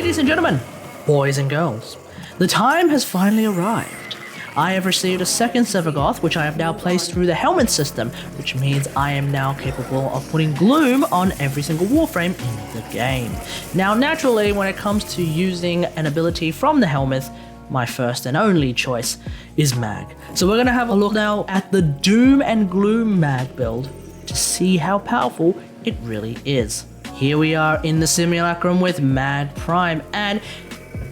Ladies and gentlemen, boys and girls, the time has finally arrived. I have received a second Sevagoth, which I have now placed through the helmet system, which means I am now capable of putting Gloom on every single Warframe in the game. Now, naturally, when it comes to using an ability from the helmet, my first and only choice is Mag. So we're going to have a look now at the Doom and Gloom Mag build to see how powerful it really is. Here we are in the simulacrum with Mag Prime, and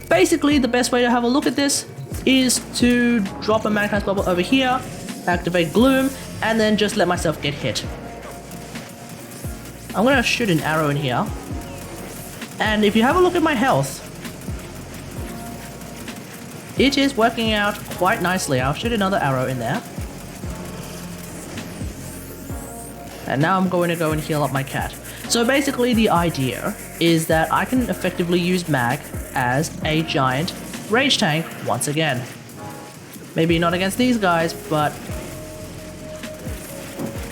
basically the best way to have a look at this is to drop a Magnetized Bubble over here, activate Gloom, and then just let myself get hit. I'm going to shoot an arrow in here, and if you have a look at my health, it is working out quite nicely. I'll shoot another arrow in there. And now I'm going to go and heal up my cat. So basically the idea is that I can effectively use Mag as a giant rage tank once again. Maybe not against these guys, but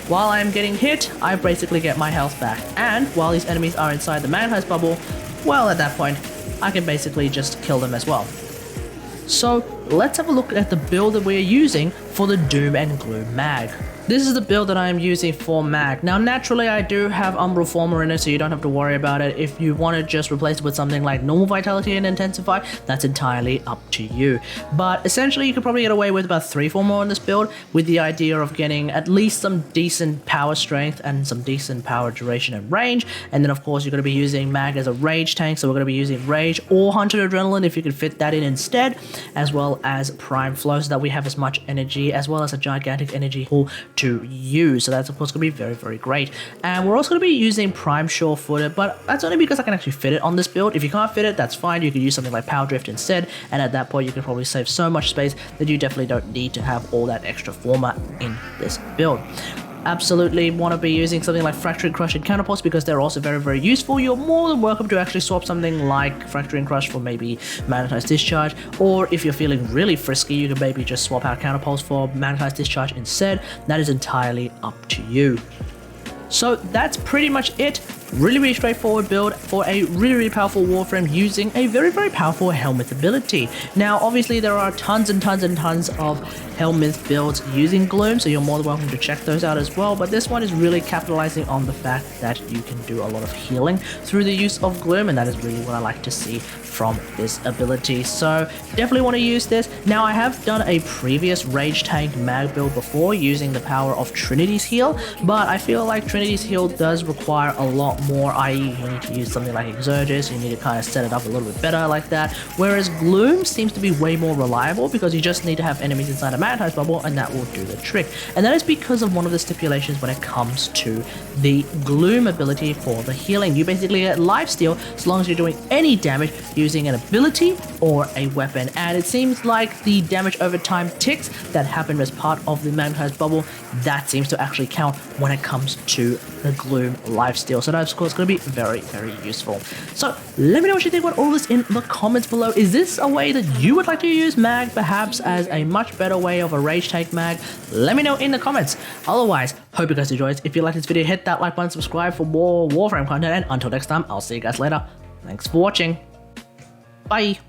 while I'm getting hit, I basically get my health back. And while these enemies are inside the Magnetized Bubble, well, at that point, I can basically just kill them as well. So let's have a look at the build that we're using for the Doom and Gloom Mag. This is the build that I am using for Mag. Now naturally I do have Umbral Former in it, so you don't have to worry about it. If you want to just replace it with something like Normal Vitality and Intensify, that's entirely up to you. But essentially you could probably get away with about 3 Former on this build, with the idea of getting at least some decent power strength and some decent power duration and range. And then of course you're going to be using Mag as a rage tank, so we're going to be using Rage or Hunted Adrenaline if you could fit that in instead, as well as Prime Flow so that we have as much energy as well as a gigantic energy pool to use. So that's of course going to be very, very great. And we're also going to be using Prime Sure Footed, but that's only because I can actually fit it on this build. If you can't fit it, that's fine. You could use something like Power Drift instead, and at that point you can probably save so much space that you definitely don't need to have all that extra former in this build. Absolutely want to be using something like Fracturing Crush and Counterpulse because they're also very, very useful. You're more than welcome to actually swap something like Fracturing Crush for maybe Magnetized Discharge, or if you're feeling really frisky, you can maybe just swap out Counterpulse for Magnetized Discharge instead. That is entirely up to you. So that's pretty much it. Really, really straightforward build for a really, really powerful Warframe using a very, very powerful Helminth ability. Now, obviously, there are tons and tons and tons of Helminth builds using Gloom, so you're more than welcome to check those out as well. But this one is really capitalizing on the fact that you can do a lot of healing through the use of Gloom, and that is really what I like to see from this ability. So definitely want to use this. Now, I have done a previous Rage Tank Mag build before using the power of Trinity's Heal, but I feel like Trinity's Heal does require a lot more, i.e. you need to use something like Exurgis, you need to kind of set it up a little bit better like that, whereas Gloom seems to be way more reliable because you just need to have enemies inside a Magnetized Bubble and that will do the trick. And that is because of one of the stipulations when it comes to the Gloom ability for the healing. You basically get lifesteal as long as you're doing any damage using an ability or a weapon, and it seems like the damage over time ticks that happen as part of the Magnetized Bubble, that seems to actually count when it comes to the Gloom lifesteal. So that's of course going to be very, very useful. So let me know what you think about all this in the comments below. Is this a way that you would like to use Mag, perhaps as a much better way of a Rage Tank Mag? Let me know in the comments. Otherwise, hope you guys enjoyed. If you like this video, hit that like button, subscribe for more Warframe content, and until next time, I'll see you guys later. Thanks for watching. Bye.